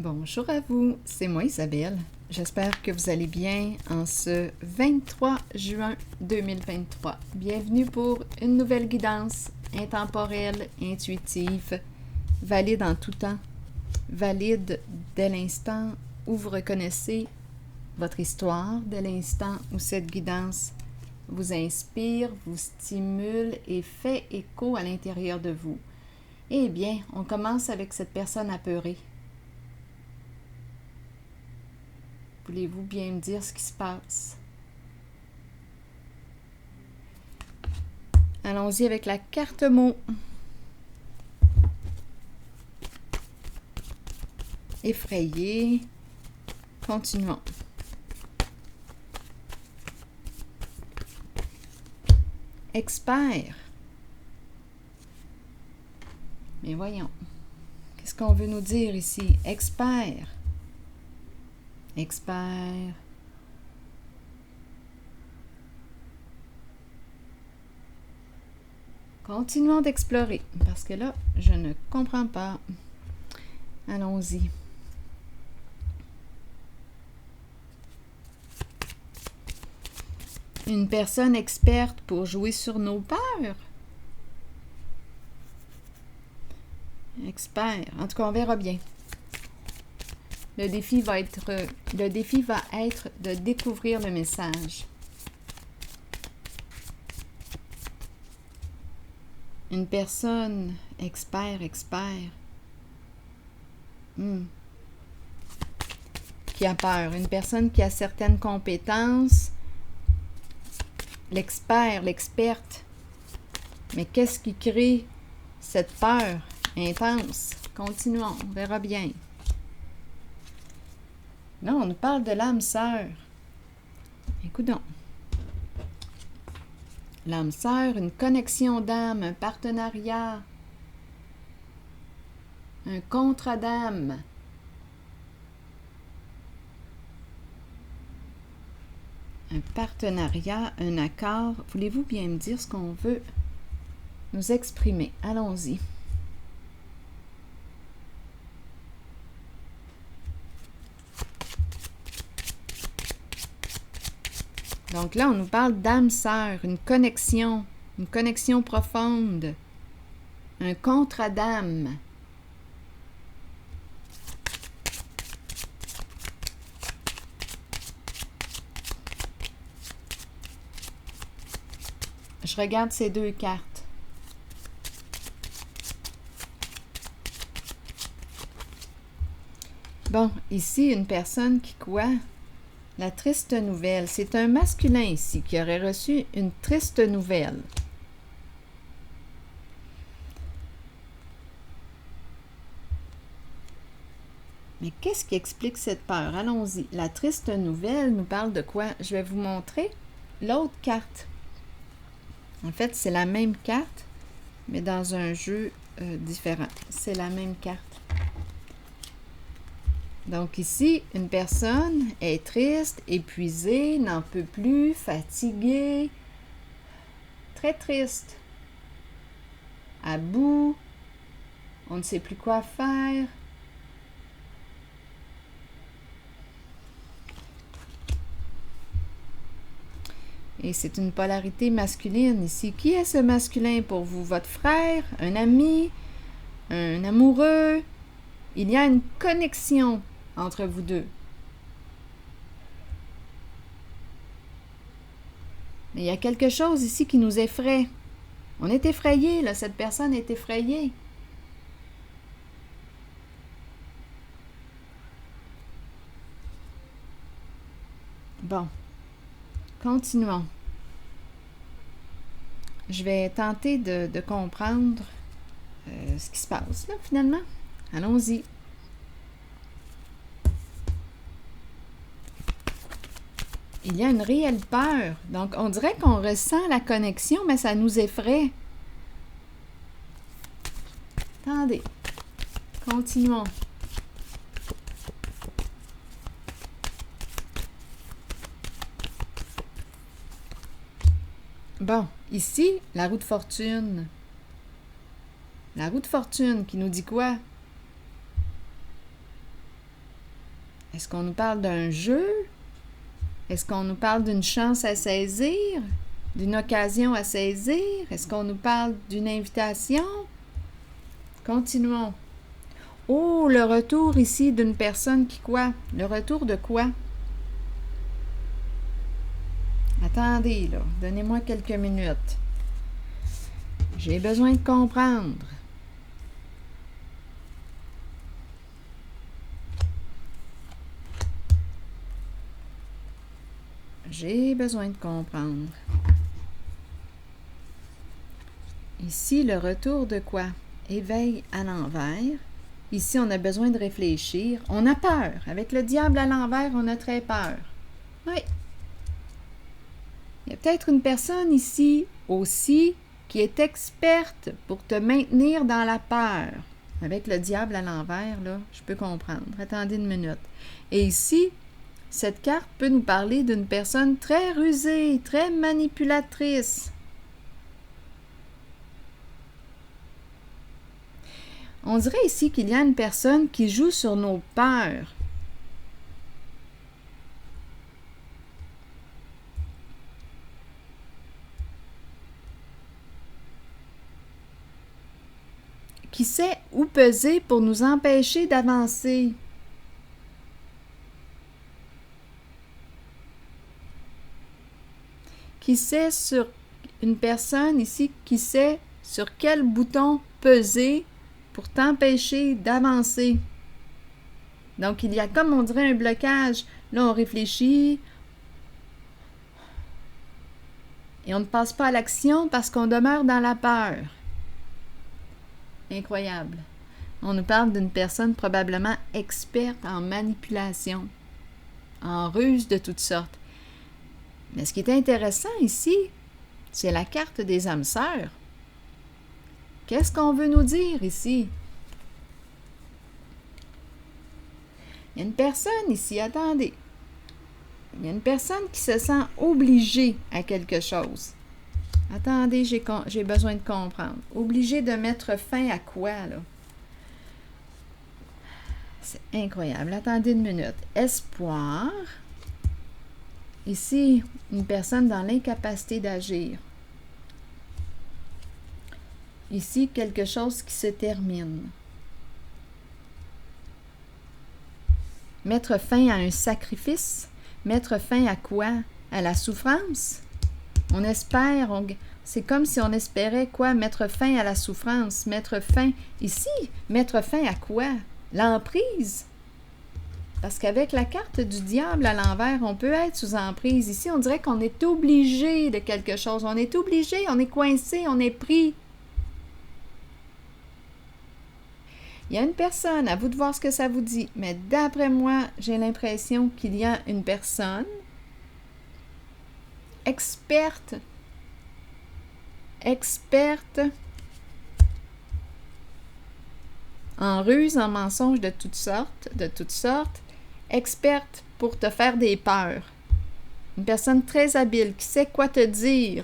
Bonjour à vous, c'est moi Isabelle. J'espère que vous allez bien en ce 23 juin 2023. Bienvenue pour une nouvelle guidance intemporelle, intuitive, valide en tout temps, valide dès l'instant où vous reconnaissez votre histoire, dès l'instant où cette guidance vous inspire, vous stimule et fait écho à l'intérieur de vous. Eh bien, on commence avec cette personne apeurée. Voulez-vous bien me dire ce qui se passe? Allons-y avec la carte mot. Effrayé. Continuons. Expert. Mais voyons. Qu'est-ce qu'on veut nous dire ici? Expert. Expert. Continuons d'explorer, parce que là, je ne comprends pas. Allons-y. Une personne experte pour jouer sur nos peurs. Expert. En tout cas, on verra bien. Le défi va être de découvrir le message. Une personne expert, qui a peur. Une personne qui a certaines compétences. L'expert, l'experte. Mais qu'est-ce qui crée cette peur intense? Continuons, on verra bien. Là, on nous parle de l'âme sœur. Écoutons. L'âme sœur, une connexion d'âme, un partenariat, un contrat d'âme. Un partenariat, un accord. Voulez-vous bien me dire ce qu'on veut nous exprimer? Allons-y. Donc là, on nous parle d'âme sœur, une connexion profonde, un contrat d'âme. Je regarde ces deux cartes. Bon, ici, une personne qui quoi? La triste nouvelle. C'est un masculin ici qui aurait reçu une triste nouvelle. Mais qu'est-ce qui explique cette peur? Allons-y. La triste nouvelle nous parle de quoi? Je vais vous montrer l'autre carte. En fait, c'est la même carte, mais dans un jeu différent. C'est la même carte. Donc ici, une personne est triste, épuisée, n'en peut plus, fatiguée, très triste, à bout, on ne sait plus quoi faire. Et c'est une polarité masculine ici. Qui est ce masculin pour vous? Votre frère, un ami, un amoureux? Il y a une connexion entre vous deux. Mais il y a quelque chose ici qui nous effraie. On est effrayé, là. Cette personne est effrayée. Bon. Continuons. Je vais tenter de comprendre ce qui se passe, là, finalement. Allons-y. Il y a une réelle peur. Donc, on dirait qu'on ressent la connexion, mais ça nous effraie. Attendez. Continuons. Bon, ici, la roue de fortune. La roue de fortune qui nous dit quoi? Est-ce qu'on nous parle d'un jeu? Est-ce qu'on nous parle d'une chance à saisir? D'une occasion à saisir? Est-ce qu'on nous parle d'une invitation? Continuons. Oh, le retour ici d'une personne qui quoi? Le retour de quoi? Attendez, là. Donnez-moi quelques minutes. J'ai besoin de comprendre. J'ai besoin de comprendre. Ici, le retour de quoi? Éveil à l'envers. Ici, on a besoin de réfléchir. On a peur. Avec le diable à l'envers, on a très peur. Oui. Il y a peut-être une personne ici aussi qui est experte pour te maintenir dans la peur. Avec le diable à l'envers, là, je peux comprendre. Attendez une minute. Et ici, cette carte peut nous parler d'une personne très rusée, très manipulatrice. On dirait ici qu'il y a une personne qui joue sur nos peurs. Qui sait où peser pour nous empêcher d'avancer. Qui sait sur une personne ici qui sait sur quel bouton peser pour t'empêcher d'avancer. Donc, il y a comme on dirait un blocage. Là, on réfléchit et on ne passe pas à l'action parce qu'on demeure dans la peur. Incroyable. On nous parle d'une personne probablement experte en manipulation, en ruse de toutes sortes. Mais ce qui est intéressant ici, c'est la carte des âmes sœurs. Qu'est-ce qu'on veut nous dire ici? Il y a une personne ici, attendez. Il y a une personne qui se sent obligée à quelque chose. Attendez, j'ai besoin de comprendre. Obligée de mettre fin à quoi, là? C'est incroyable. Attendez une minute. Espoir. Ici, une personne dans l'incapacité d'agir. Ici, quelque chose qui se termine. Mettre fin à un sacrifice. Mettre fin à quoi? À la souffrance? On espère, c'est comme si on espérait quoi? Mettre fin à la souffrance. Mettre fin, ici, mettre fin à quoi? L'emprise. Parce qu'avec la carte du diable à l'envers, on peut être sous emprise. Ici, on dirait qu'on est obligé de quelque chose. On est obligé, on est coincé, on est pris. Il y a une personne, à vous de voir ce que ça vous dit, mais d'après moi, j'ai l'impression qu'il y a une personne experte en ruse, en mensonges de toutes sortes, experte pour te faire des peurs. Une personne très habile qui sait quoi te dire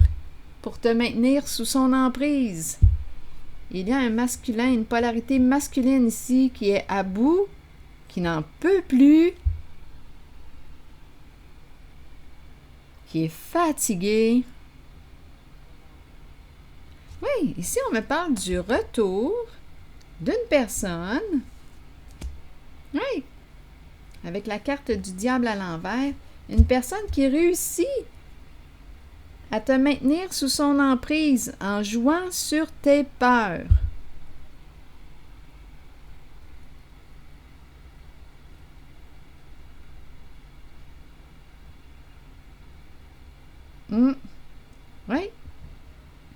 pour te maintenir sous son emprise. Il y a un masculin, une polarité masculine ici qui est à bout, qui n'en peut plus, qui est fatigué. Oui, ici on me parle du retour d'une personne. Oui, avec la carte du diable à l'envers, une personne qui réussit à te maintenir sous son emprise en jouant sur tes peurs. Oui.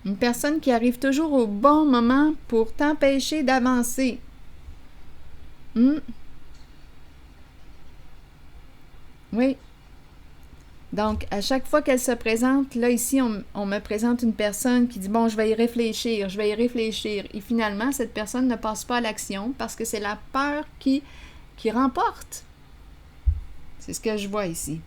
Une personne qui arrive toujours au bon moment pour t'empêcher d'avancer. Oui. Donc, à chaque fois qu'elle se présente, là, ici, on me présente une personne qui dit « Bon, je vais y réfléchir. » Et finalement, cette personne ne passe pas à l'action parce que c'est la peur qui remporte. C'est ce que je vois ici.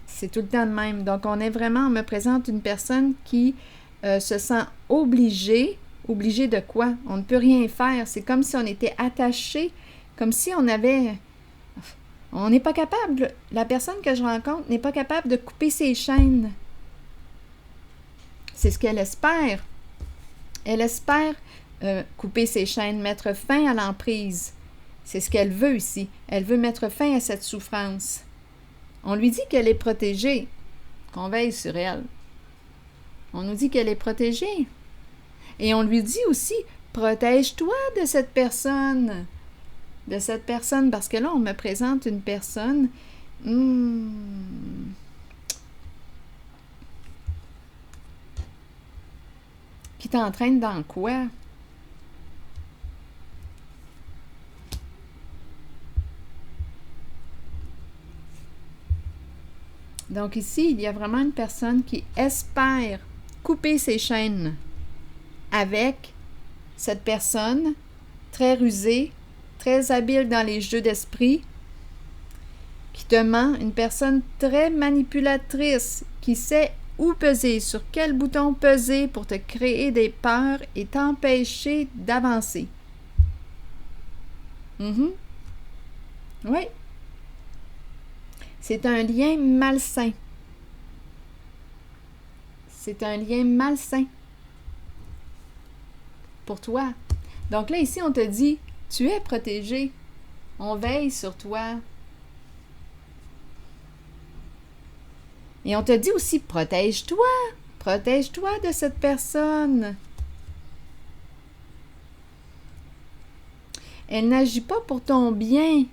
C'est tout le temps de même. Donc, on me présente une personne qui se sent obligée. Obligée de quoi? On ne peut rien faire. C'est comme si on était attaché Comme si on avait... On n'est pas capable, la personne que je rencontre n'est pas capable de couper ses chaînes. C'est ce qu'elle espère. Elle espère couper ses chaînes, mettre fin à l'emprise. C'est ce qu'elle veut ici. Elle veut mettre fin à cette souffrance. On lui dit qu'elle est protégée, qu'on veille sur elle. On nous dit qu'elle est protégée. Et on lui dit aussi, protège-toi de cette personne. De cette personne, parce que là, on me présente une personne qui t'entraîne dans quoi? Donc ici, il y a vraiment une personne qui espère couper ses chaînes avec cette personne très rusée, très habile dans les jeux d'esprit, qui te ment, une personne très manipulatrice, qui sait où peser, sur quel bouton peser pour te créer des peurs et t'empêcher d'avancer. Oui. C'est un lien malsain. C'est un lien malsain pour toi. Donc là, ici, on te dit, tu es protégé. On veille sur toi. Et on te dit aussi, protège-toi. Protège-toi de cette personne. Elle n'agit pas pour ton bien.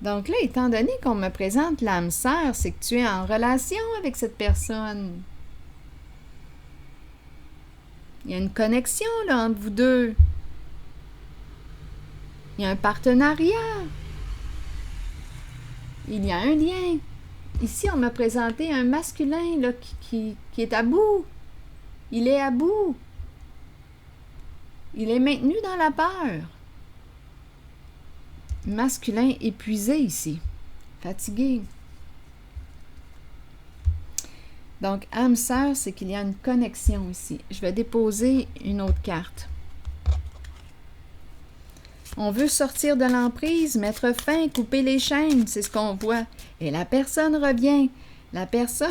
Donc là, étant donné qu'on me présente l'âme sœur, c'est que tu es en relation avec cette personne. Il y a une connexion là entre vous deux. Il y a un partenariat. Il y a un lien. Ici, on m'a présenté un masculin là, qui est à bout. Il est à bout. Il est maintenu dans la peur. Masculin épuisé ici. Fatigué. Donc, âme sœur, c'est qu'il y a une connexion ici. Je vais déposer une autre carte. On veut sortir de l'emprise, mettre fin, couper les chaînes, c'est ce qu'on voit. Et la personne revient. La personne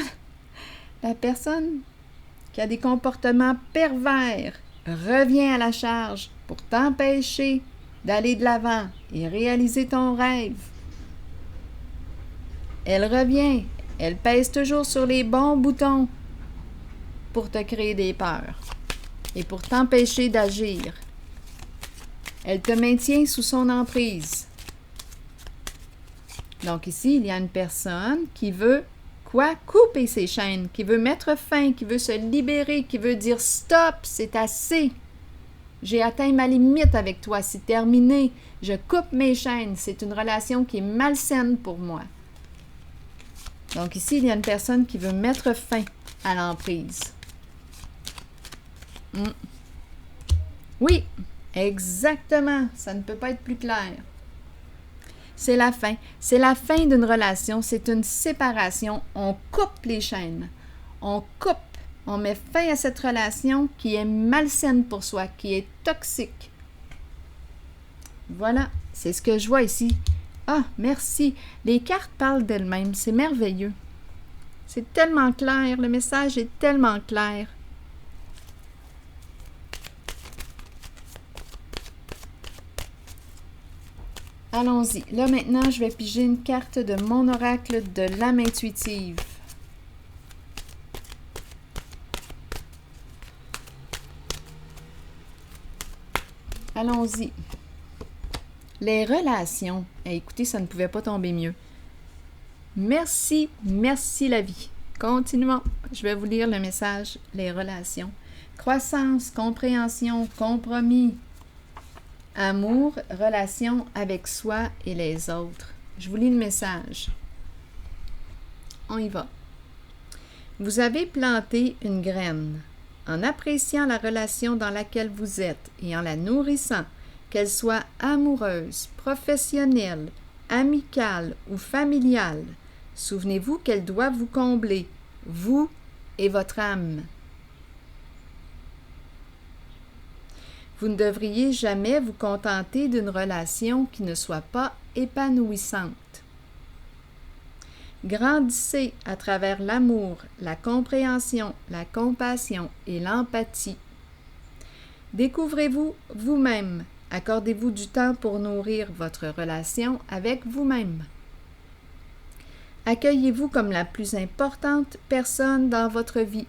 qui a des comportements pervers revient à la charge pour t'empêcher d'aller de l'avant et réaliser ton rêve. Elle revient. Elle pèse toujours sur les bons boutons pour te créer des peurs et pour t'empêcher d'agir. Elle te maintient sous son emprise. Donc ici, il y a une personne qui veut quoi? Couper ses chaînes, qui veut mettre fin, qui veut se libérer, qui veut dire stop, c'est assez. J'ai atteint ma limite avec toi, c'est terminé. Je coupe mes chaînes. C'est une relation qui est malsaine pour moi. Donc ici, il y a une personne qui veut mettre fin à l'emprise. Oui, exactement. Ça ne peut pas être plus clair. C'est la fin. C'est la fin d'une relation. C'est une séparation. On coupe les chaînes. On coupe. On met fin à cette relation qui est malsaine pour soi, qui est toxique. Voilà, c'est ce que je vois ici. Ah, merci. Les cartes parlent d'elles-mêmes. C'est merveilleux. C'est tellement clair. Le message est tellement clair. Allons-y. Là, maintenant, je vais piger une carte de mon oracle de l'âme intuitive. Allons-y. Les relations. Écoutez, ça ne pouvait pas tomber mieux. Merci, merci la vie. Continuons. Je vais vous lire le message, les relations. Croissance, compréhension, compromis, amour, relation avec soi et les autres. Je vous lis le message. On y va. Vous avez planté une graine. En appréciant la relation dans laquelle vous êtes et en la nourrissant, qu'elle soit amoureuse, professionnelle, amicale ou familiale, souvenez-vous qu'elle doit vous combler, vous et votre âme. Vous ne devriez jamais vous contenter d'une relation qui ne soit pas épanouissante. Grandissez à travers l'amour, la compréhension, la compassion et l'empathie. Découvrez-vous vous-même. Accordez-vous du temps pour nourrir votre relation avec vous-même. Accueillez-vous comme la plus importante personne dans votre vie.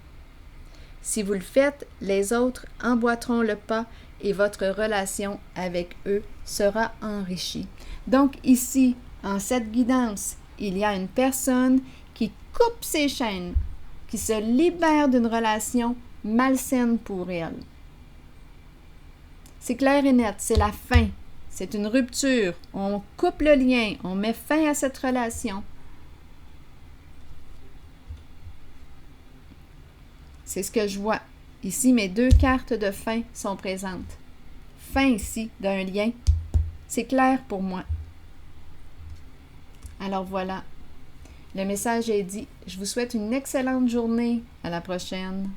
Si vous le faites, les autres emboîteront le pas et votre relation avec eux sera enrichie. Donc ici, en cette guidance, il y a une personne qui coupe ses chaînes, qui se libère d'une relation malsaine pour elle. C'est clair et net, c'est la fin. C'est une rupture. On coupe le lien, on met fin à cette relation. C'est ce que je vois. Ici, mes 2 cartes de fin sont présentes. Fin ici d'un lien. C'est clair pour moi. Alors voilà. Le message est dit. Je vous souhaite une excellente journée. À la prochaine.